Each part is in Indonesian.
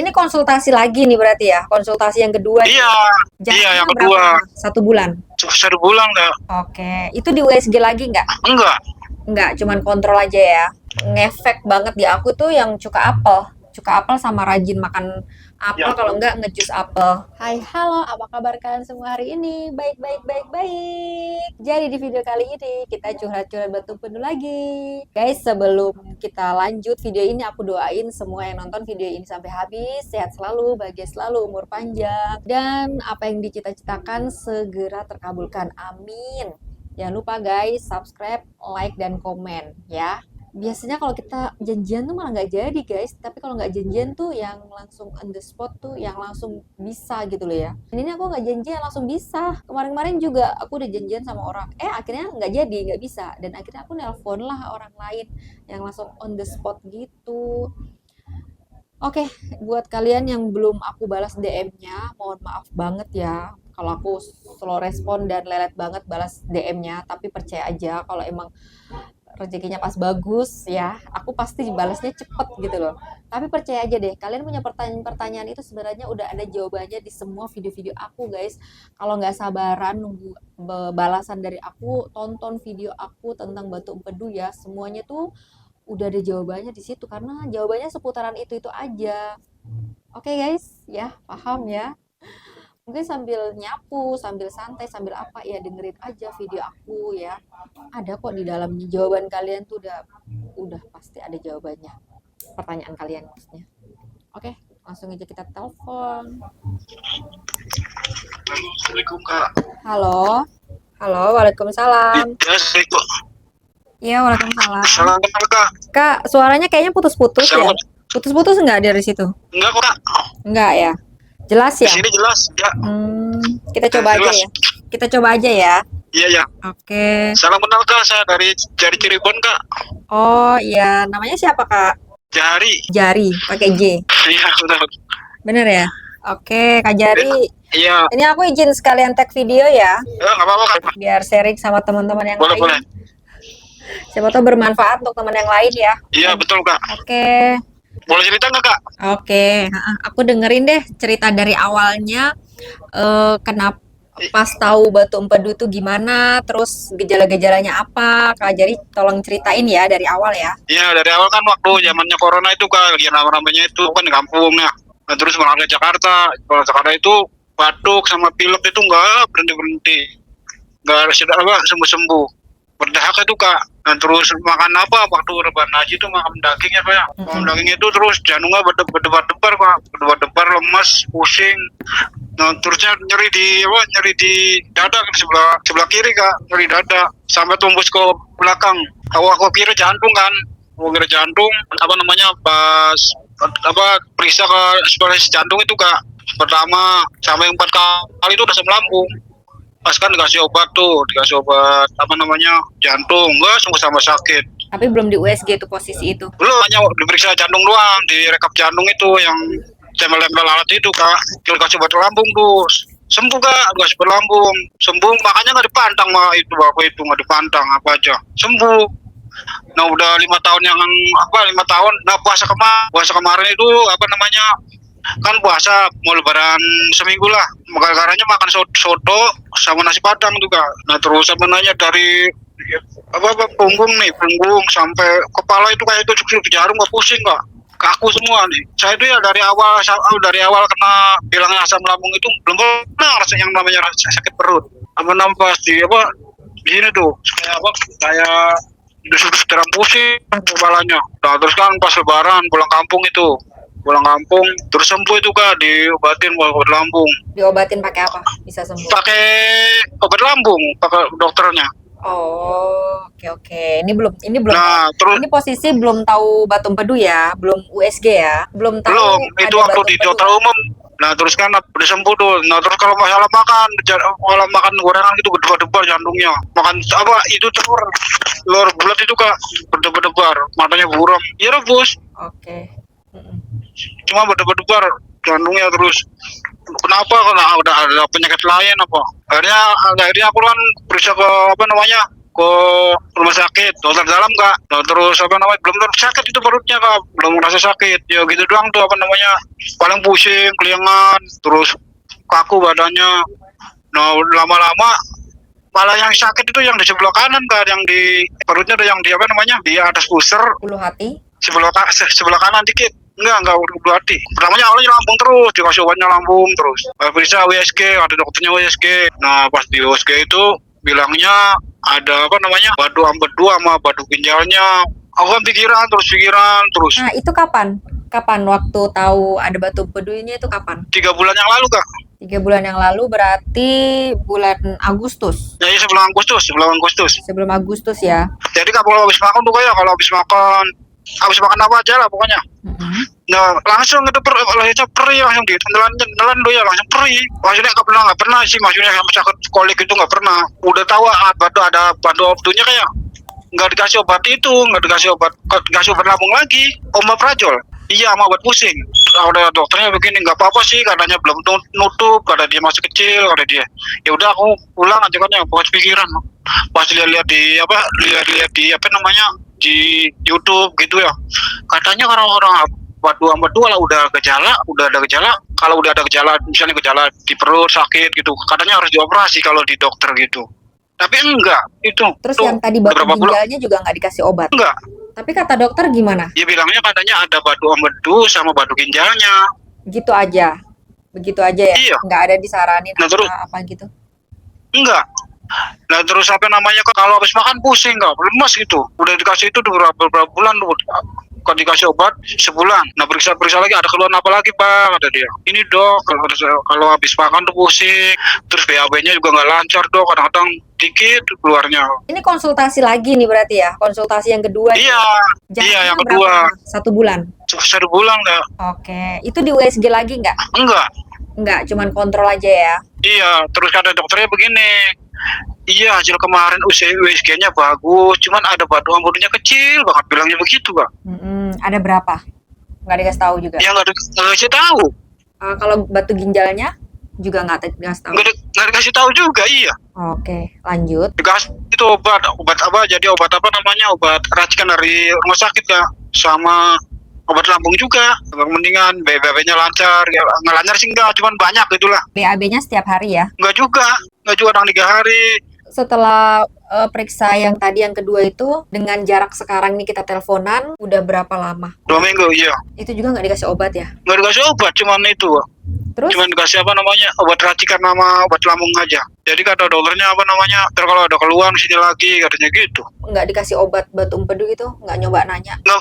Ini konsultasi lagi nih berarti ya? Konsultasi yang kedua nih. Iya, iya Jaraknya yang berapa kedua. lama? 1 bulan? 1 bulan nggak? Oke. Itu di USG lagi nggak? Enggak. Nggak, cuman kontrol aja ya. Ngefek banget di aku tuh yang cuka apel. Cuka apel sama rajin makan apel, Ya. kalau nggak ngejus apel. Hai, halo, apa kabar kalian semua hari ini? Baik, baik, baik, baik. Jadi di video kali ini kita curhat-curhat batu penuh lagi. Guys, sebelum kita lanjut video ini, aku doain semua yang nonton video ini sampai habis, sehat selalu, bahagia selalu, umur panjang, dan apa yang dicita-citakan segera terkabulkan. Amin. Jangan lupa guys, subscribe, like, dan komen ya. Biasanya kalau kita janjian tuh malah nggak jadi guys, tapi kalau nggak janjian tuh yang langsung on the spot tuh yang langsung bisa gitu loh ya. Dan ini aku nggak janjian langsung bisa. Kemarin-kemarin juga aku udah janjian sama orang, akhirnya nggak jadi, nggak bisa. Dan akhirnya aku nelpon lah orang lain yang langsung on the spot gitu. Oke, buat kalian yang belum aku balas DM-nya, mohon maaf banget ya kalau aku slow respon dan lelet banget balas DM-nya, tapi percaya aja kalau emang rezekinya pas bagus ya, aku pasti balasnya cepet gitu loh. Tapi percaya aja deh, kalian punya pertanyaan-pertanyaan itu sebenarnya udah ada jawabannya di semua video-video aku guys. Kalau nggak sabaran nunggu balasan dari aku, tonton video aku tentang batu empedu ya. Semuanya tuh udah ada jawabannya di situ karena jawabannya seputaran itu aja. Oke guys, ya paham ya. Mungkin sambil nyapu, sambil santai, sambil apa ya dengerin aja video aku ya. Ada kok di dalam jawaban kalian tuh udah pasti ada jawabannya. Pertanyaan kalian maksudnya. Oke, langsung aja kita telepon. Assalamualaikum Kak. Halo. Halo, waalaikumsalam. Ya, Assalamualaikum. Iya, waalaikumsalam. Assalamualaikum Kak. Kak, suaranya kayaknya putus-putus ya. Putus-putus enggak dari situ? Enggak kok Kak. Enggak ya. Jelas Di ya? sini jelas. Ya. Kita coba aja Jelas. ya. Kita coba aja ya. Iya ya. Oke. Salam kenal Kak, saya dari Cirebon Kak. Oh iya, namanya siapa Kak? Jari. Jari, pakai J. Iya benar. Bener ya? Oke, Kak Jari. Iya. Ini aku izin sekalian tag video ya, Ya nggak apa-apa Kak. biar sharing sama teman-teman yang Boleh lain. boleh. Siapa tahu bermanfaat untuk teman yang lain ya. Iya betul Kak. Oke. Boleh cerita nggak Kak? Oke, aku dengerin deh cerita dari awalnya. Kenapa pas tahu batu empedu itu gimana, terus gejala-gejalanya apa? Kak Jari tolong ceritain ya dari awal ya. Iya dari awal kan waktu zamannya corona itu Kak, lagi ramai-ramainya itu kan di kampung ya. Nah, terus berangkat ke Jakarta. Kalau Jakarta itu batuk sama pilek itu nggak berhenti-berhenti. Nggak sembuh-sembuh. Berdahak itu Kak. Nah terus makan apa waktu rebahan haji itu makan daging ya Kak ya. Makan daging itu terus jantungnya berdebar-debar Kak. Berdebar-debar, lemas, pusing. Nah terusnya nyeri di dada kan, sebelah kiri Kak, nyeri dada sampai tembus ke belakang. Aku kira jantung kan. Aku kira jantung pas periksa ke spesialis jantung itu Kak. Pertama sampai 4 kali itu udah asam lambung. Pas kan dikasih obat jantung, enggak sungguh sama sakit. Tapi belum di USG itu posisi itu. Belum, hanya diperiksa jantung doang, direkap jantung itu yang tempel-tempel alat itu Kak. Dikasih obat lambung tuh sembuh Kak, dikasih obat lambung sembuh, makanya nggak dipantang mah itu bapak itu nggak dipantang apa aja sembuh. Nah udah 5 tahun nah puasa kemarin itu kan puasa mau lebaran seminggu lah, gara-garanya makan soto sama nasi padang tuh Kak. Nah terus dari punggung sampai kepala itu kayak itu jarum nggak pusing Kak, kaku semua nih. Saya itu ya dari awal kena bilangnya asam lambung itu belum pernah rasanya yang namanya sakit perut pas di sini tuh kayak disuruh terang pusing kepalanya. Nah terus kan pas lebaran pulang kampung terus sembuh itu Kak, diobatin obat lambung. Diobatin pakai apa? Bisa sembuh? Pakai obat lambung, pakai dokternya. Oh, oke. Ini belum. Nah, terus ini posisi belum tahu batu empedu ya, belum USG ya, belum tahu. Belum, itu waktu di dokter umum. Nah, terus kan udah sembuh tuh. Nah, terus kalau masalah makan gorengan gitu berdebar-debar jantungnya. Makan itu telur bulat itu Kak, berdebar-debar, matanya buram. Ya rebus. Oke. Cuma berdebar-debar jantungnya terus. Kenapa? Karena udah ada penyakit lain apa? Akhirnya aku kan periksa ke ke rumah sakit, dokter dalam kak. Nah, terus apa namanya, belum sakit itu perutnya kak, belum merasa sakit. Ya gitu doang tuh apa namanya, paling pusing, kelingan, terus kaku badannya. Nah lama-lama malah yang sakit itu yang di sebelah kanan kak, yang di perutnya ada yang di apa namanya, di atas pusar Ulu hati. sebelah kanan dikit. Enggak udah hati. Pertamanya awalnya lambung terus, dikasih obatnya lambung terus. Periksa WSG, ada dokternya WSG. Nah pas di WSG itu bilangnya ada apa namanya, batu ambedu sama batu ginjalnya. Aku kan pikiran terus. Nah, itu kapan? Kapan waktu tahu ada batu empedunya itu kapan? 3 bulan yang lalu kak. 3 bulan yang lalu berarti bulan Agustus. Ya, sebelum Agustus. Sebelum Agustus ya. Jadi kalau habis makan tuh kayak, kalau habis makan apa aja lah pokoknya. Nah langsung itu perih, langsung ditelan tuh ya, langsung perih. Maksudnya nggak pernah sih, maksudnya yang sakit kolik itu nggak pernah. Udah tahu ada batu abdunya kayak nggak dikasih obat lambung lagi, omeprazol. Iya, sama obat pusing. Udah dokternya begini, nggak apa-apa sih, katanya belum nutup, kata dia masih kecil, kata dia. Ya udah aku pulang aja kan, ya buat pikiran. Pas lihat di apa namanya, di YouTube gitu ya, katanya orang-orang batu lah udah ada gejala, kalau udah ada gejala, misalnya gejala di perut sakit gitu, katanya harus dioperasi kalau di dokter gitu. Tapi enggak itu. Terus yang tadi batu ginjalnya juga nggak dikasih obat? Enggak. Tapi kata dokter gimana? Dia bilangnya katanya ada batu ambedu sama batu ginjalnya. Gitu aja? Begitu aja ya? Iya. Nggak ada disaranin apa gitu? Enggak. Nah terus apa namanya, kalau habis makan pusing nggak, lemas gitu. Udah dikasih itu beberapa bulan tuh, kan dikasih obat sebulan. Nah periksa lagi, ada keluhan apa lagi pak, kata dia. Ini dok, kalau habis makan tuh pusing, terus BAB-nya juga nggak lancar dok, kadang-kadang dikit keluarnya. Ini konsultasi lagi nih berarti ya, konsultasi yang kedua. Iya, yang kedua. 1 bulan. 1 bulan nggak. Oke, itu di USG lagi nggak? Enggak, cuman kontrol aja ya. Iya, terus kata dokternya begini. Iya, hasil kemarin USG-nya bagus, cuman ada batu ambedunya kecil banget, bilangnya begitu, Kak. Ada berapa? Nggak dikasih tahu juga? Ya, nggak dikasih tahu. Kalau batu ginjalnya juga nggak dikasih tahu? Nggak dikasih tahu juga, iya. Oke, lanjut. Dikasih itu obat apa, jadi obat apa namanya, obat racikan dari rumah sakit, Kak. Sama obat lambung juga. Mendingan BAB-nya lancar, ya nggak lancar sih enggak, cuman banyak itulah. BAB-nya setiap hari ya? Enggak juga dalam 3 hari. Setelah periksa yang tadi yang kedua itu, dengan jarak sekarang nih kita teleponan, udah berapa lama? 2 minggu, iya. Itu juga nggak dikasih obat ya? Nggak dikasih obat, cuman itu. Terus? Cuman dikasih apa namanya, obat racikan sama obat lambung aja. Jadi kata dokternya apa namanya, kalau ada keluhan sini lagi, katanya gitu. Nggak dikasih obat batu empedu gitu? Nggak nyoba nanya? Nggak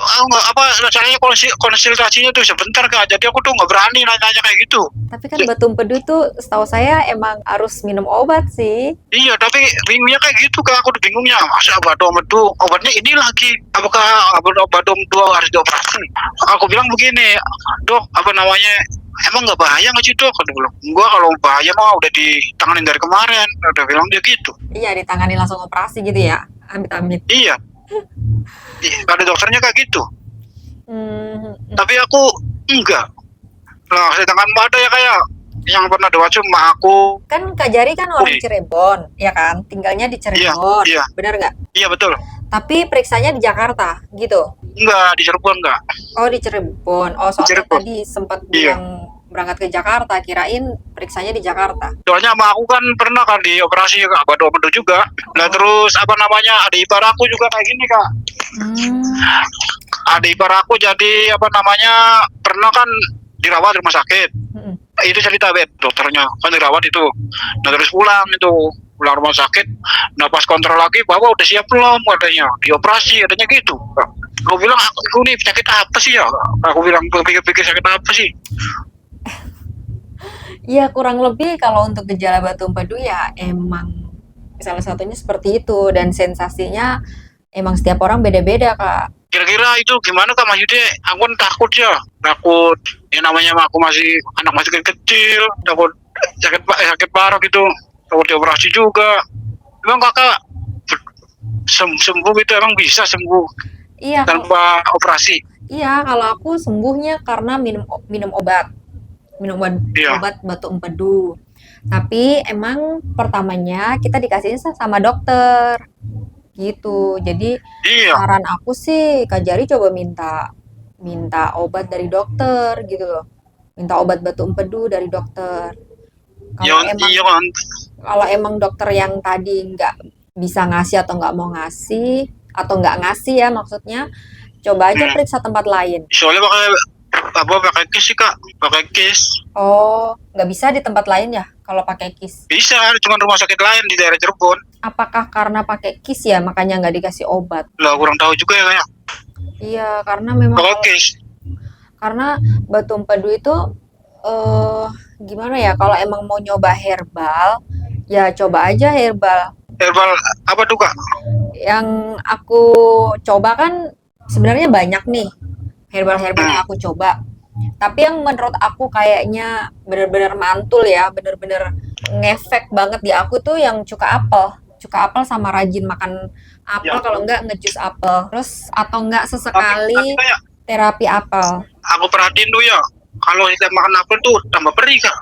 apa, caranya konsultasinya tuh sebentar kak, jadi aku tuh nggak berani nanya kayak gitu. Tapi kan batu empedu tuh setahu saya emang harus minum obat sih. Iya, tapi bingungnya kayak gitu kak, aku tuh bingungnya, masa batu empedu obatnya ini lagi, apakah batu empedu harus dioperasi? Aku bilang begini, dok, apa namanya, emang nggak bahaya nggak sih dok? Aku bilang, enggak, kalau bahaya mah udah ditanganin dari kemarin, udah bilang dia gitu. Iya, ditangani langsung operasi gitu ya, amit-amit. Iya, ada dokternya kayak gitu. Tapi aku enggak. Lah, sedangkan ada ya kayak yang pernah doa cuma aku. Kan Kak Jari kan orang Cirebon, ya kan? Tinggalnya di Cirebon, iya. Benar nggak? Iya betul. Tapi periksanya di Jakarta, gitu? Enggak, di Cirebon enggak. Oh, di Cirebon. Oh, soalnya tadi sempat bilang berangkat ke Jakarta, kirain periksanya di Jakarta. Soalnya sama aku kan pernah kan dioperasi Kak, batu empedu juga. Nah terus apa namanya, adik ipar aku juga kayak gini Kak. Adik ipar aku jadi apa namanya, pernah kan dirawat di rumah sakit. Itu cerita dokternya kan dirawat itu. Nah terus pulang rumah sakit. Nah pas kontrol lagi, bahwa udah siap belum katanya, dioperasi katanya gitu. Aku bilang, aku nih penyakit apa sih ya? Aku bilang, pikir-pikir sakit apa sih? Iya, kurang lebih kalau untuk gejala batu empedu ya emang salah satunya seperti itu, dan sensasinya emang setiap orang beda-beda Kak. Kira-kira itu gimana Kak maksudnya? Aku kan takut yang namanya aku anak masih kecil, takut sakit parah gitu, takut dioperasi juga. Emang Kakak sembuh itu, emang bisa sembuh tanpa operasi? Iya, kalau aku sembuhnya karena minum obat batu empedu. Tapi emang pertamanya kita dikasihnya sama dokter gitu. Jadi Iya, saran aku sih Kak Jari coba minta minta obat dari dokter gitu loh. Minta obat batu empedu dari dokter. iya, Kalau emang iya kan. kalau emang dokter yang tadi nggak bisa ngasih atau nggak mau ngasih atau nggak ngasih ya maksudnya, coba aja Hmm. periksa tempat lain. Soalnya pakai kis sih kak, pakai kis. Oh, nggak bisa di tempat lain ya kalau pakai kis. Bisa, cuma rumah sakit lain di daerah Cirebon. Apakah karena pakai kis ya makanya nggak dikasih obat? Lah kurang tahu juga ya kayak. Iya, karena memang Pakai kis. karena batu empedu itu eh gimana ya kalau emang mau nyoba herbal ya coba aja herbal. Herbal apa tuh kak? Yang aku coba kan sebenarnya banyak nih herbal-herbal yang Hmm. aku coba. Tapi yang menurut aku kayaknya bener-bener mantul ya, bener-bener ngefek banget di aku tuh yang cuka apel. Cuka apel sama rajin makan Ya, apel kalau enggak ngejus apel. Terus atau enggak tapi sesekali kayak terapi apel. aku perhatiin tuh ya, kalau kita makan apel tuh tambah perih kak.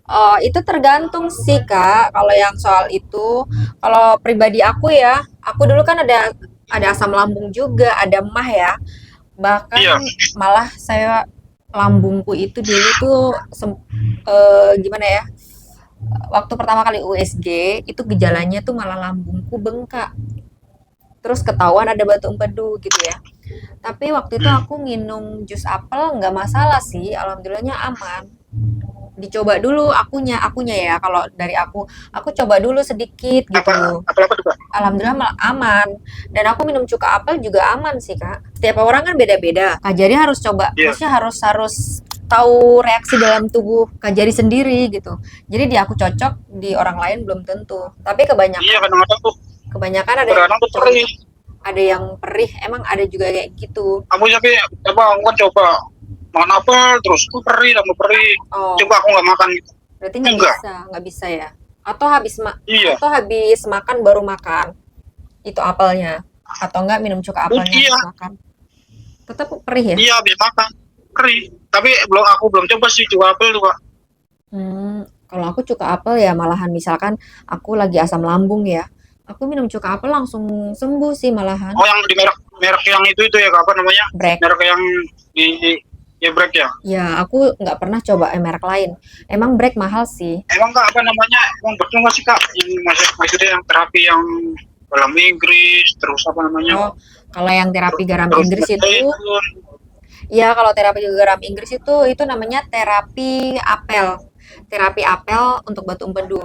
Oh, itu tergantung sih, Kak. Kalau yang soal itu, kalau pribadi aku ya, aku dulu kan ada asam lambung juga, ada emah ya. Bahkan Iya, malah saya lambungku itu dulu tuh gimana ya? Waktu pertama kali USG, itu gejalanya tuh malah lambungku bengkak. Terus ketahuan ada batu empedu gitu ya. Tapi waktu itu hmm. aku minum jus apel nggak masalah sih, alhamdulillahnya aman. Dicoba dulu akunya ya kalau dari aku coba dulu sedikit Apa gitu. apa tuh kak? Alhamdulillah malah aman. Dan aku minum cuka apel juga aman sih, Kak. Setiap orang kan beda-beda. Kak Jari harus coba, Iya, maksudnya harus tahu reaksi dalam tubuh Kak Jari sendiri gitu. Jadi di aku cocok, di orang lain belum tentu. Tapi iya kebanyakan kadang-kadang tuh, kebanyakan kadang-kadang tuh perih. ada yang perih, emang ada juga kayak gitu. Aku tapi apa? Aku kan coba makan apel terus aku perih, tambah perih. Oh, Coba aku nggak makan gitu. berarti Enggak. nggak bisa ya. Iya, Atau habis makan baru makan itu apelnya. Atau enggak minum cuka apelnya iya, habis makan. Tetap perih ya? iya habis makan perih. Tapi aku belum coba sih coba apel tuh kak. Kalau aku cuka apel ya malahan misalkan aku lagi asam lambung ya. Aku minum cuka apel langsung sembuh sih malahan. Oh yang di merek merek yang itu ya kak, apa namanya? Brek. Merek yang di ya Brek ya. Ya, aku nggak pernah coba merek lain. Emang Brek mahal sih. Emang kak apa namanya? Emang betul nggak sih kak? Yang maksudnya yang terapi yang dalam Inggris terus apa namanya? Oh, kalau yang terapi garam Terus Inggris itu, zaitun. ya kalau terapi garam Inggris itu namanya terapi apel. Terapi apel untuk batu empedu.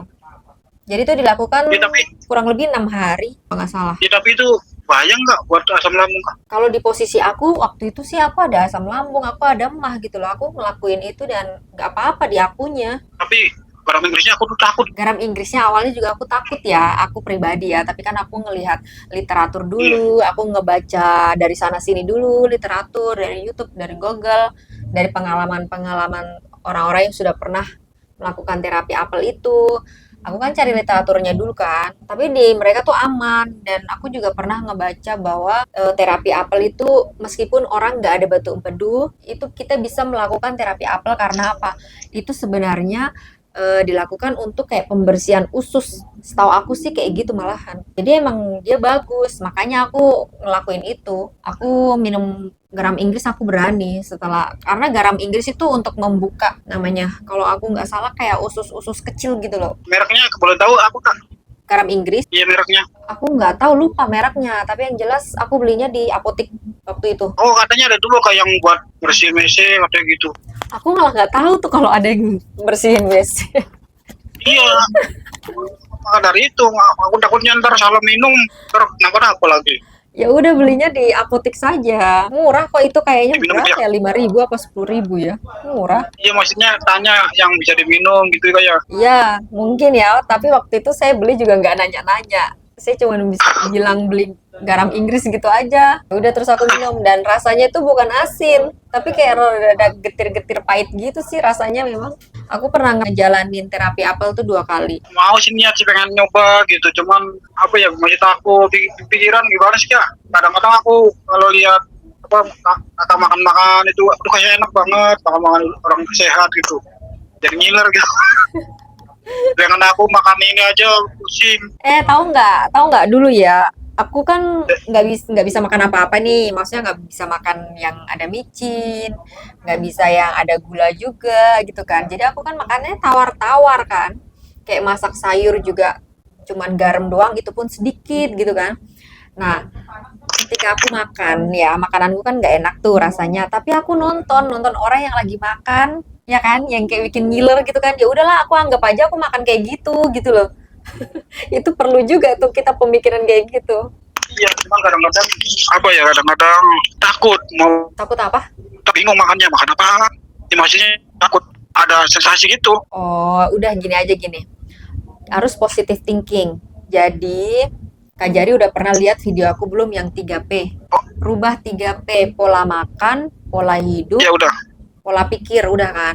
Jadi itu dilakukan Ya tapi kurang lebih 6 hari, kalau nggak salah. ya tapi itu bahaya nggak buat asam lambung kak? Kalau di posisi aku waktu itu sih aku ada asam lambung, aku ada emah gitu loh. Aku ngelakuin itu dan nggak apa-apa di akunya. Tapi garam Inggrisnya aku tuh takut. Garam Inggrisnya awalnya juga aku takut ya, aku pribadi ya. Tapi kan aku ngelihat literatur Iya. dulu, aku ngebaca dari sana sini dulu literatur dari YouTube, dari Google, dari pengalaman-pengalaman orang-orang yang sudah pernah melakukan terapi apel itu. Aku kan cari literaturnya dulu kan, tapi di mereka tuh aman dan aku juga pernah ngebaca bahwa terapi apel itu meskipun orang nggak ada batu empedu, itu kita bisa melakukan terapi apel karena apa? Itu sebenarnya dilakukan untuk kayak pembersihan usus. Setahu aku sih kayak gitu malahan. Jadi emang dia bagus, makanya aku ngelakuin itu. Aku minum garam Inggris aku berani setelah karena garam Inggris itu untuk membuka namanya. Kalau aku nggak salah kayak usus-usus kecil gitu loh. Mereknya boleh tahu aku kak? Garam Inggris, Iya mereknya. aku nggak tahu lupa mereknya, tapi yang jelas aku belinya di apotik waktu itu. Oh katanya ada dulu kayak yang buat bersihin WC katanya gitu. Aku malah nggak tahu tuh kalau ada yang bersihin WC. Iya. Maka dari itu aku takutnya ntar salah minum ntar kenapa-napa lagi. Ya udah belinya di apotik saja. Murah kok itu kayaknya Diminum berapa ya. ya? 5.000 apa 10.000 ya? Murah. Iya maksudnya tanya yang bisa diminum gitu kayak. Ya, mungkin ya. Tapi waktu itu saya beli juga nggak nanya-nanya. Saya cuma bisa bilang beli garam Inggris gitu aja. Ya udah terus aku minum dan rasanya itu bukan asin, tapi kayak rada getir-getir pahit gitu sih rasanya memang. Aku pernah ngejalanin terapi apel tuh 2 kali. Mau sih niat sih pengen nyoba gitu, cuman apa ya masih takut pikiran gimana sih kak. Kadang-kadang aku kalau lihat apa kata makan-makan itu aduh kayak enak banget makan orang sehat gitu. Jadi ngiler gitu. Dengan aku makan ini aja pusing. Tahu nggak? Tahu nggak dulu ya? aku kan nggak bisa makan apa-apa nih, maksudnya nggak bisa makan yang ada micin, nggak bisa yang ada gula juga gitu kan. Jadi aku kan makannya tawar-tawar kan, kayak masak sayur juga cuman garam doang, itu pun sedikit gitu kan. Nah, ketika aku makan ya makananku kan nggak enak tuh rasanya, tapi aku nonton nonton orang yang lagi makan, ya kan, yang kayak bikin ngiler gitu kan. Ya udahlah, aku anggap aja aku makan kayak gitu loh. Itu perlu juga tuh kita pemikiran kayak gitu. Iya, cuma kadang-kadang apa ya, kadang-kadang takut mau, Takut apa? tak bingung makannya, makan apa, ya, maksudnya takut ada sensasi gitu. Oh, udah gini aja gini. Harus positive thinking. Jadi, Kak Jari udah pernah lihat video aku belum yang 3P? Oh, Rubah 3P, pola makan, pola hidup, ya udah, pola pikir, udah kan?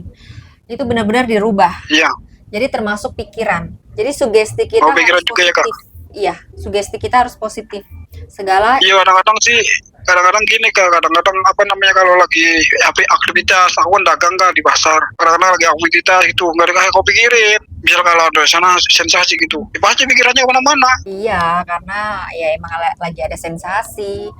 Itu benar-benar dirubah. iya. Jadi termasuk pikiran. Jadi sugesti kita Oh, pikiran harus juga ya, Kak. positif. Iya, sugesti kita harus positif. Segala Iya, kadang-kadang sih, kadang-kadang gini Kak, kadang-kadang apa namanya, kalau lagi aktivitas, aku kan dagang Kak di pasar, kadang-kadang lagi aktivitas itu nggak dikasih kau pikirin, misal kalau ada sana sensasi gitu, ya pasti pikirannya kemana-mana. iya, karena ya emang lagi ada sensasi.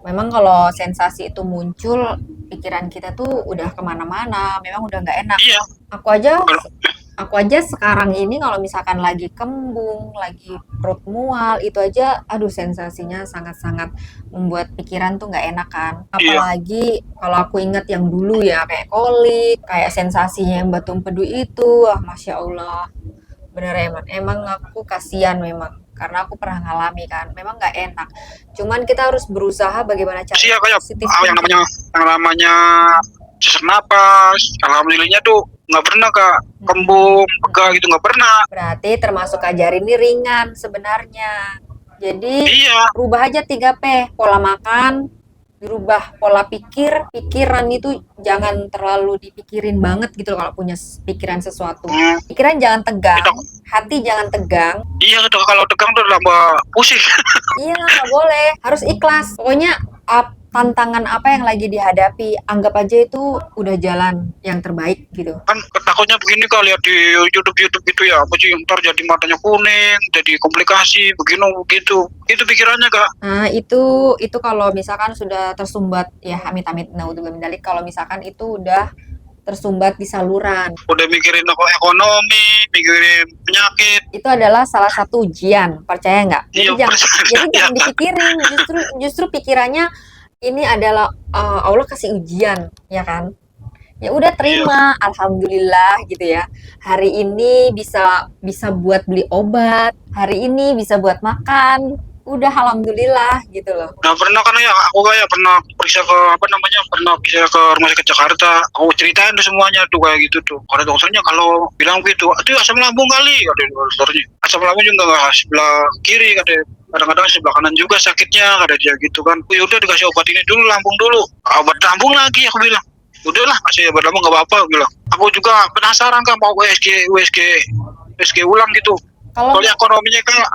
Memang kalau sensasi itu muncul, pikiran kita tuh udah kemana-mana. Memang udah nggak enak. Iya, Aku aja, kalau aku aja sekarang ini kalau misalkan lagi kembung, lagi perut mual, itu aja, aduh sensasinya sangat-sangat membuat pikiran tuh nggak enak kan. iya, Apalagi kalau aku ingat yang dulu ya, kayak kolik, kayak sensasinya yang batu empedu itu, wah masya Allah. Bener emang aku kasihan memang. Karena aku pernah ngalami kan, memang nggak enak. Cuman kita harus berusaha bagaimana sih ya caranya kayak positif yang thinking. namanya sesak napas, alhamdulillahnya tuh nggak pernah Kak, kembung, pegal gitu nggak pernah. Berarti termasuk ajar ini ringan sebenarnya. Jadi Iya, rubah aja 3P, pola makan, dirubah pola pikir, pikiran itu jangan terlalu dipikirin banget gitu loh kalau punya pikiran sesuatu. hmm, Pikiran jangan tegang, kita, hati jangan tegang. iya kalau tegang tuh tambah pusing. Iya, nggak boleh, harus ikhlas. Pokoknya tantangan apa yang lagi dihadapi, anggap aja itu udah jalan yang terbaik gitu. Kan takutnya begini Kak, lihat di YouTube gitu ya, apa sih ntar jadi matanya kuning, jadi komplikasi begini begitu, itu pikirannya Kak. Nah, itu kalau misalkan sudah tersumbat ya amit-amit naudzubillah min dzalik, kalau misalkan itu udah tersumbat di saluran. Udah mikirin ekonomi, mikirin penyakit. Itu adalah salah satu ujian, percaya nggak? Iya, Jadi ya jangan Kak. dipikirin, justru pikirannya ini adalah Allah kasih ujian, ya kan? Ya udah Iya. terima, alhamdulillah gitu ya. Hari ini bisa bisa buat beli obat, hari ini bisa buat makan. Udah alhamdulillah gitu loh. Nah pernah kan ya, aku kayak pernah periksa ke apa namanya, pernah periksa ke rumah sakit Jakarta. Aku ceritain tuh semuanya tuh kayak gitu tuh. Kata dokternya kalau bilang gitu, itu asam lambung kali, kata dokternya. Asam lambung juga nggak sebelah kiri, kata, kadang-kadang sebelah kanan juga sakitnya, kata dia gitu kan. Ya udah dikasih obat ini dulu, lambung dulu. Obat lambung lagi, aku bilang. Udahlah, kasih obat lambung nggak apa-apa, aku bilang. Aku juga penasaran kan mau USG ulang gitu. Kalau Soalnya ekonominya kayak,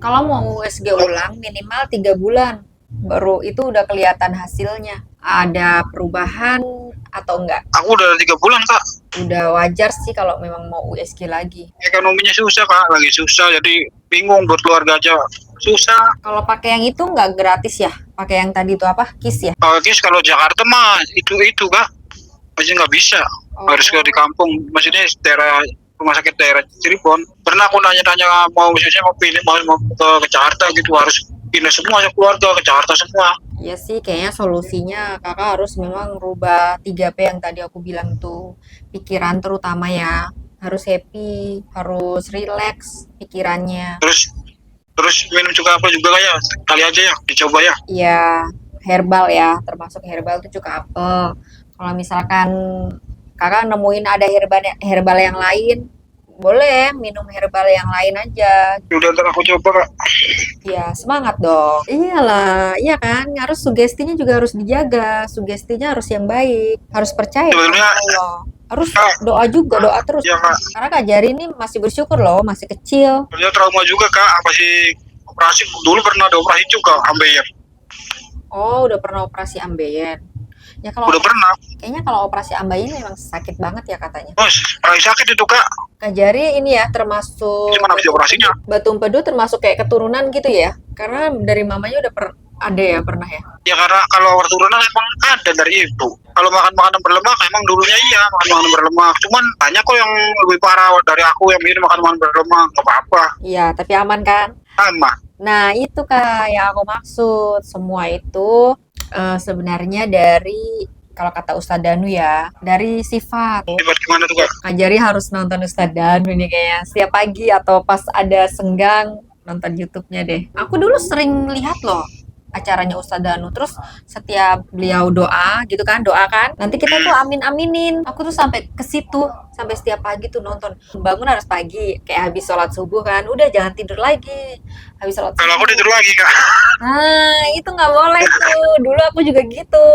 kalau mau USG ulang minimal 3 bulan baru itu udah kelihatan hasilnya. Ada perubahan atau enggak? aku udah 3 bulan Kak. Udah wajar sih kalau memang mau USG lagi. Ekonominya susah Kak, lagi susah, jadi bingung buat keluarga aja. Susah. Kalau pakai yang itu nggak gratis ya? Pakai yang tadi itu apa? KIS ya? Guys, kalau Jakarta mah itu Kak, masih nggak bisa. Oh. Harus ke di kampung, maksudnya daerah rumah sakit daerah Cirebon. Pernah aku nanya-nanya mau misalnya mau pilih mau ke Jakarta gitu, harus pindah semua keluarga ke Jakarta semua. Iya sih, kayaknya solusinya kakak harus memang rubah 3P yang tadi aku bilang tuh. Pikiran terutama ya. Harus happy, harus relax pikirannya. Terus minum juga apa juga kayak kali aja ya dicoba ya. Iya, herbal ya, termasuk herbal itu juga apel. Kalau misalkan kakak nemuin ada herbal yang lain, boleh minum herbal yang lain aja. Udah ntar aku coba Kak. Ya, semangat dong. Iyalah, iya kan? Harus sugestinya juga harus dijaga. Sugestinya harus yang baik. Harus percaya sama Sebenarnya Allah. Harus Kak, doa juga, doa terus. ya Kak, Karena Kak Jari ini masih bersyukur loh, masih kecil. dia trauma juga Kak, apa sih operasi dulu pernah ada operasi juga ambeien. Oh, udah pernah operasi ambeien. Ya kalau Udah pernah. kayaknya kalau operasi amba ini memang sakit banget ya katanya. Bos, paling sakit itu kak. Kak Jari ini ya termasuk Gimana bisa operasinya? Batu Empedu termasuk kayak keturunan gitu ya? Karena dari mamanya udah ada ya pernah ya? Ya karena kalau keturunan emang ada dari ibu. Kalau makan makanan berlemak emang dulunya iya makan makanan berlemak. Cuman banyak kok yang lebih parah dari aku yang ini makan makanan berlemak. Gak apa-apa. Iya, tapi aman kan? Aman. Nah, itu Kak yang aku maksud. Semua itu sebenarnya dari kalau kata Ustadz Danu ya, dari sifat. Sifat gimana tuh kak? Kak Jari harus nonton Ustadz Danu nih kayaknya. Setiap pagi atau pas ada senggang, nonton YouTube-nya deh. Aku dulu sering lihat loh acaranya Ustadz Danu. Terus setiap beliau doa gitu kan, doa kan. Nanti kita tuh amin-aminin. Aku tuh sampai ke situ, sampai setiap pagi tuh nonton. Bangun harus pagi, kayak habis sholat subuh kan. Udah jangan tidur lagi. Habis sholat Kalau aku subuh. tidur lagi kak. Nah, itu nggak boleh tuh. Dulu aku juga gitu.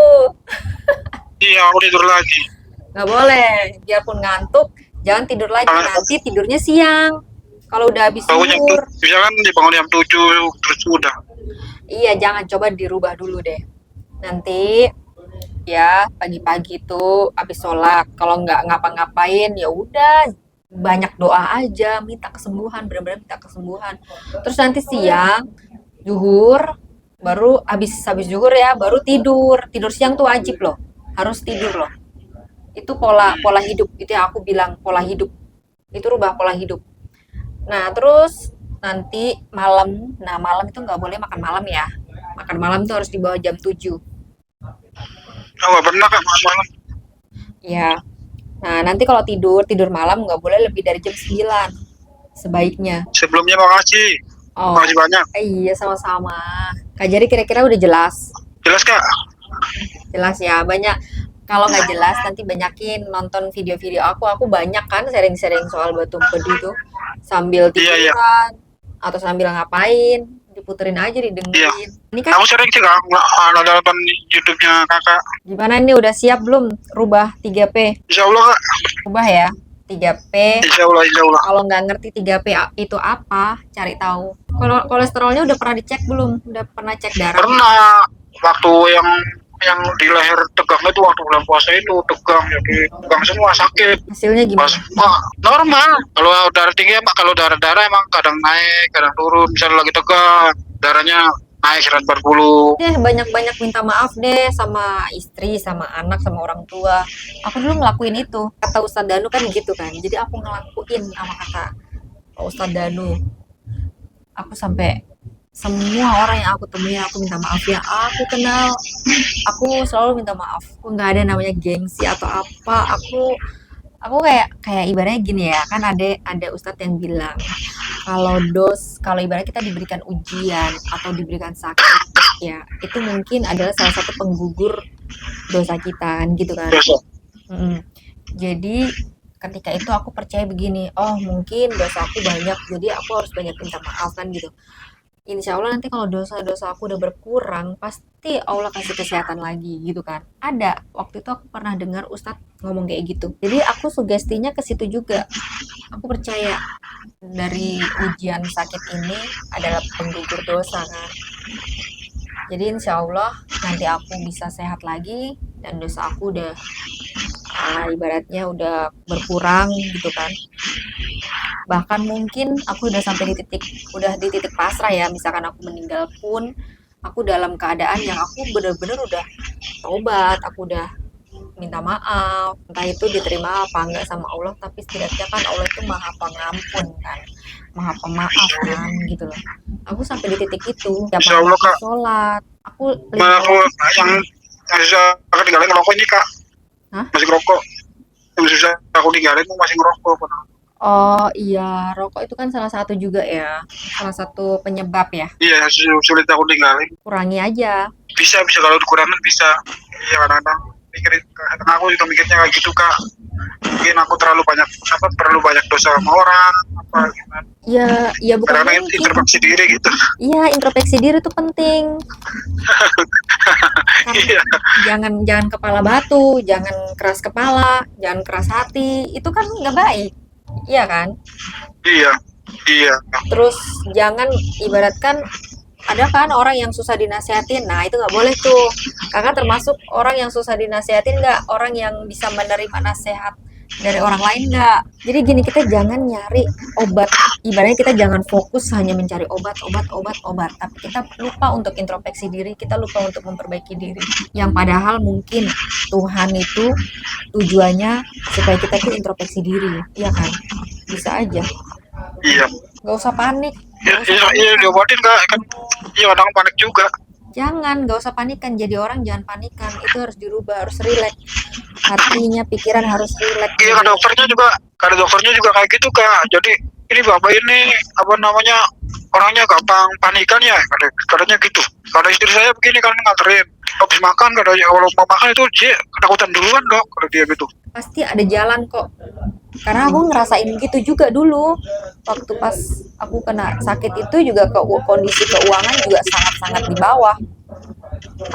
Iya aku tidur lagi. Nggak boleh. Biarpun ngantuk, jangan tidur lagi. Kalau Nanti tidurnya siang. Kalau udah habis bangun jam zuhur. misalkan dibangun jam 7 terus udah. Iya, jangan coba dirubah dulu deh. Nanti ya pagi-pagi tuh habis sholat, kalau nggak ngapa-ngapain ya udah banyak doa aja, minta kesembuhan, benar-benar minta kesembuhan. Terus nanti siang, zuhur, baru habis habis zuhur ya, baru tidur. Tidur siang tuh wajib loh, harus tidur loh. Itu pola pola hidup itu yang aku bilang pola hidup. Itu rubah pola hidup. Nah, terus nanti malam, nah malam itu nggak boleh makan malam ya. Makan malam itu harus di bawah jam 7. Aku gak pernah kak makan malam. Ya. Nah, nanti kalau tidur, tidur malam nggak boleh lebih dari jam 9. Sebaiknya. Sebelumnya makasih. Oh, Makasih banyak. iya sama-sama. Kak Jari kira-kira udah jelas? Jelas kak? Jelas ya, banyak. Kalau nggak jelas nanti banyakin nonton video-video aku. Aku banyak kan sharing-sharing soal Batu Empedu tuh. Sambil Iya, iya. tiduran atau sambil ngapain, diputerin aja didengerin. Ini kan Aku sering sih kak ada nonton YouTube-nya kakak. gimana nih udah siap belum rubah 3P? Insya Allah kak. Rubah ya. 3P. Insya Allah, insya Allah. Kalau nggak ngerti 3P itu apa, cari tahu. Kalau kolesterolnya udah pernah dicek belum? Udah pernah cek darah? Pernah waktu yang di leher tegang itu waktu bulan puasa itu tegang jadi tegang semua sakit. Hasilnya Pas gimana? normal. Kalau darah tinggi emang kalau darah emang kadang naik, kadang turun. Misalnya lagi tegang, darahnya naik 140. Deh banyak-banyak minta maaf deh sama istri, sama anak, sama orang tua. Aku dulu ngelakuin itu. Kata Ustadz Danu kan gitu kan. Jadi aku ngelakuin sama kata Ustadz Danu. Aku sampai semua orang yang aku temui aku minta maaf ya. Aku kenal. Aku selalu minta maaf. Aku nggak ada namanya gengsi atau apa. Aku kayak ibaratnya gini ya, kan ada ustadz yang bilang kalau ibaratnya kita diberikan ujian atau diberikan sakit ya itu mungkin adalah salah satu penggugur dosa kita kan gitu kan. Dosa. Mm-mm. Jadi ketika itu aku percaya begini, oh mungkin dosa aku banyak jadi aku harus banyak minta maaf kan gitu. Insya Allah nanti kalau dosa-dosa aku udah berkurang, pasti Allah kasih kesehatan lagi gitu kan. Ada, waktu itu aku pernah dengar Ustadz ngomong kayak gitu. Jadi aku sugestinya ke situ juga. Aku percaya dari ujian sakit ini adalah penggugur dosa kan. Jadi insya Allah nanti aku bisa sehat lagi dan dosa aku udah ibaratnya udah berkurang gitu kan. Bahkan mungkin aku udah sampai di titik pasrah ya, misalkan aku meninggal pun aku dalam keadaan yang aku bener-bener udah tobat, aku udah minta maaf, entah itu diterima apa enggak sama Allah, tapi setidaknya kan Allah itu maha pengampun kan, maha pemaaf kan gitu loh. Aku sampai di titik itu, tiap Insya malam Allah, aku Kak. sholat, aku Malah aku yang susah aku tinggalin ngerokok ini kak. Hah? Masih ngerokok. Yang susah aku tinggalin masih ngerokok. Oh iya, rokok itu kan salah satu juga ya, salah satu penyebab ya. Iya, sulit aku tinggalin. Kurangi aja. Bisa kalau dikurangin bisa. Iya kadang-kadang mikirin, kadang aku juga mikirnya kayak gitu kak. Mungkin aku terlalu banyak dosa sama orang apa gimana. Ya bukan Kadang-kadang mungkin. introspeksi diri gitu. Iya, introspeksi diri itu penting. Karena Iya, jangan kepala batu, jangan keras kepala, jangan keras hati. Itu kan nggak baik. Iya kan? iya. Terus jangan ibaratkan ada kan orang yang susah dinasehatin. Nah, itu nggak boleh tuh. Kakak termasuk orang yang susah dinasehatin nggak? Orang yang bisa menerima nasihat dari orang lain nggak? Jadi gini, kita jangan nyari obat. Ibaratnya kita jangan fokus hanya mencari obat, tapi kita lupa untuk introspeksi diri, kita lupa untuk memperbaiki diri. Yang padahal mungkin Tuhan itu tujuannya supaya kita tuh introspeksi diri, ya kan? Bisa aja. Iya. Gak usah panik. Iya, diobatin Kak. Kan iya kadang panik juga. Jangan, gak usah panikan. Jadi orang jangan panikan. Itu harus dirubah, harus rileks. Hatinya, pikiran harus rileks. Iya, kata dokternya juga kayak gitu Kak. Jadi ini bapak ini apa namanya orangnya gampang panikan ya, katanya gitu. Kalau istri saya begini kan nganterin habis makan, katanya kalau mau makan itu dia ketakutan duluan dok, kalau dia gitu. Pasti ada jalan kok. Karena aku ngerasain gitu juga dulu. Waktu pas aku kena sakit itu juga kondisi keuangan juga sangat-sangat di bawah.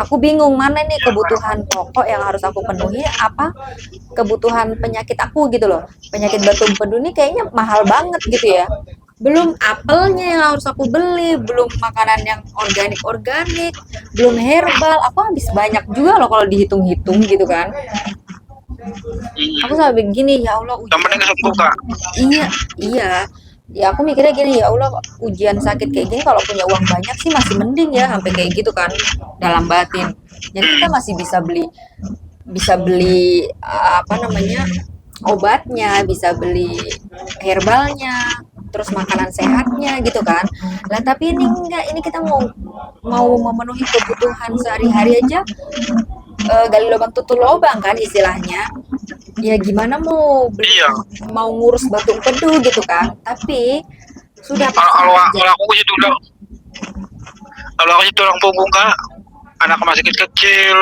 Aku bingung mana nih kebutuhan pokok yang harus aku penuhi, apa kebutuhan penyakit aku gitu loh. Penyakit batu empedu ini kayaknya mahal banget gitu ya. Belum apelnya yang harus aku beli, belum makanan yang organik, belum herbal. Aku habis banyak juga loh kalau dihitung-hitung gitu kan. Aku sampai begini, ya Allah, Yang penting sembuh Kak. iya. Ya aku mikirnya gini, ya Allah, ujian sakit kayak gini kalau punya uang banyak sih masih mending ya, sampai kayak gitu kan dalam batin. Jadi kita masih bisa beli apa namanya, obatnya, bisa beli herbalnya, terus makanan sehatnya gitu kan. Lah tapi ini enggak, ini kita mau memenuhi kebutuhan sehari-hari aja, gali lubang tutup lubang kan istilahnya. Ya gimana mau beli, Iya. mau ngurus batu empedu gitu kan. Tapi sudah Kalau aku gitu dok. Kalau aku tulang punggung Kak, anak masih kecil,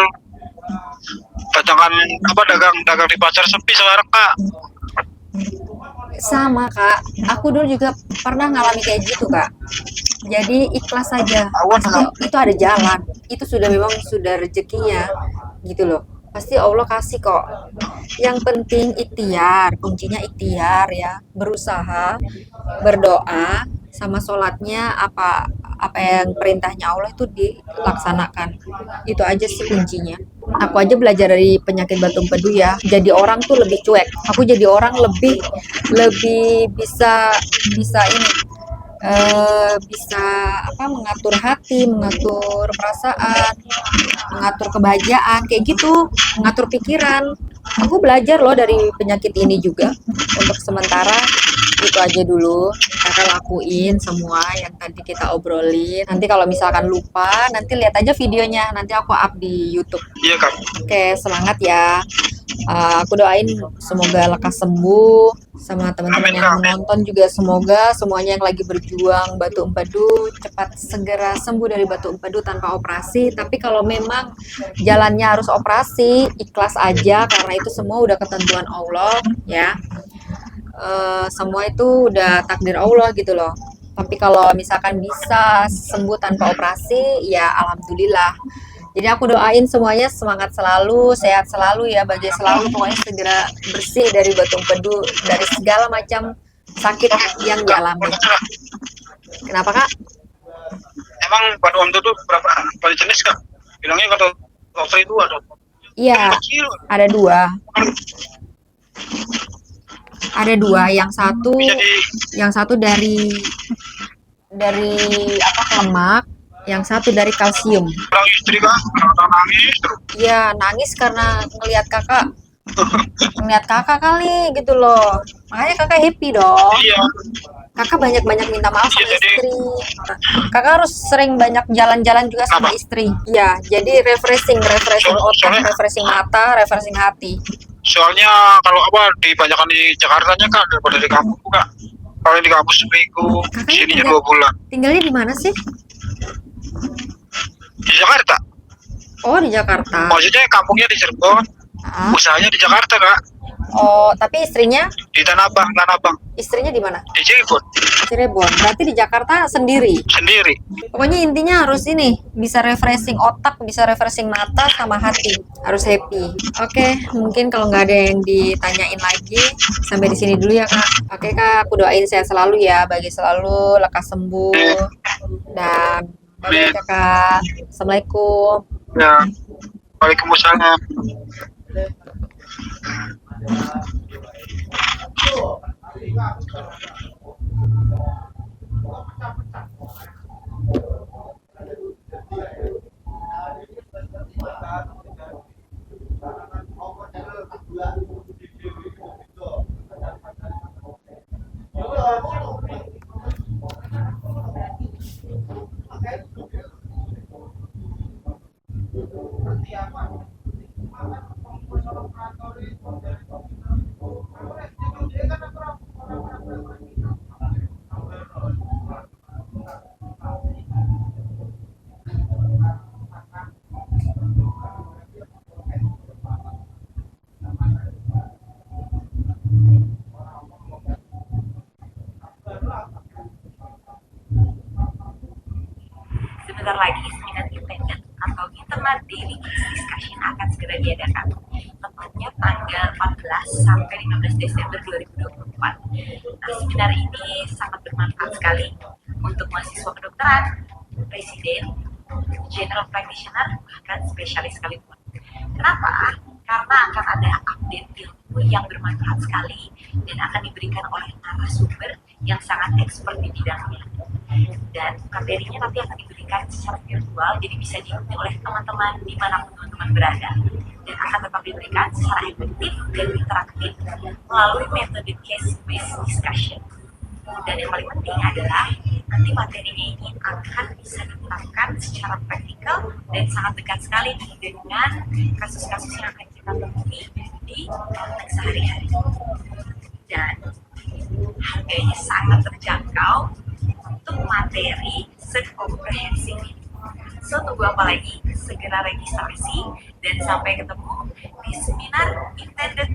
dagangan apa dagang di pasar sepi sekarang Kak. sama Kak, aku dulu juga pernah ngalami kayak gitu Kak. Jadi ikhlas saja, pasti itu ada jalan, itu sudah rezekinya gitu loh. Pasti Allah kasih kok. Yang penting ikhtiar, kuncinya ikhtiar ya, berusaha, berdoa, sama sholatnya apa yang perintahnya Allah itu dilaksanakan. Itu aja sih kuncinya. Aku aja belajar dari penyakit batu empedu ya. Jadi orang tuh lebih cuek. Aku jadi orang lebih bisa ini, bisa mengatur hati, mengatur perasaan, mengatur kebahagiaan kayak gitu, mengatur pikiran. Aku belajar loh dari penyakit ini juga. Untuk sementara itu aja dulu, kakak lakuin semua yang tadi kita obrolin. Nanti kalau misalkan lupa, nanti lihat aja videonya, nanti aku up di YouTube. Iya Kak. Oke, semangat ya. Aku doain semoga lekas sembuh, sama teman-teman yang menonton juga semoga semuanya yang lagi berjuang batu empedu cepat segera sembuh dari batu empedu tanpa operasi. Tapi kalau memang jalannya harus operasi, ikhlas aja karena itu semua udah ketentuan Allah ya. Semua itu udah takdir Allah gitu loh. Tapi kalau misalkan bisa sembuh tanpa operasi, ya alhamdulillah. Jadi aku doain semuanya semangat selalu, sehat selalu ya, bahagia selalu, pokoknya segera bersih dari batu empedu, dari segala macam sakit yang dialami. Kenapa Kak? Emang batu empedu itu berapa jenis Kak? Bilangnya kata dokter itu ada. Iya, ada dua. Ada dua, yang satu dari lemak, yang satu dari kalsium. Orang istri Kak, nangis terus. Iya, nangis karena ngelihat kakak kali gitu loh. Makanya kakak happy dong. Iya. Kakak banyak minta maaf sama istri. Kakak harus sering banyak jalan-jalan juga sama istri. Iya, jadi refreshing otak, refreshing mata, refreshing hati. Soalnya kalau dibanyakan di Jakartanya Kak daripada di kampung Kak. Kalau di kampus seminggu, sininya 2 bulan. Tinggalnya di mana sih? Di Jakarta. Oh, di Jakarta. Maksudnya kampungnya di Cirebon, usahanya di Jakarta Kak. Oh, tapi istrinya? Di Tanah Abang. Istrinya di mana? Di Cirebon. Berarti di Jakarta sendiri. Pokoknya intinya harus ini, bisa refreshing otak, bisa refreshing mata sama hati. Harus happy. Oke, mungkin kalau nggak ada yang ditanyain lagi, sampai di sini dulu ya Kak. Oke Kak, aku doain sehat selalu ya, bagi selalu, lekas sembuh, dan Bye-bye kakak. Assalamualaikum. Ya, waalaikumsalam. Sebentar lagi seminar independen atau internal daily case discussion akan segera diadakan, tepatnya tanggal 14 sampai 15 Desember 2024. Nah, seminar ini sangat bermanfaat sekali untuk mahasiswa kedokteran, residen, general practitioner, bahkan spesialis sekalipun. Kenapa? Karena akan ada update ilmu yang bermanfaat sekali dan akan diberikan oleh narasumber yang sangat expert di bidangnya. Dan materinya nanti akan diberikan secara virtual, jadi bisa diikuti oleh teman-teman dimanapun teman-teman berada, dan akan tetap diberikan secara efektif dan interaktif melalui metode case-based discussion. Dan yang paling penting adalah nanti materinya ini akan bisa diterapkan secara praktikal dan sangat dekat sekali dengan kasus-kasus yang akan kita temui di praktek sehari-hari. Dan harganya sangat terjangkau untuk materi sekomprehensif ini. So, tunggu apa lagi? Segera registrasi dan sampai ketemu di seminar intended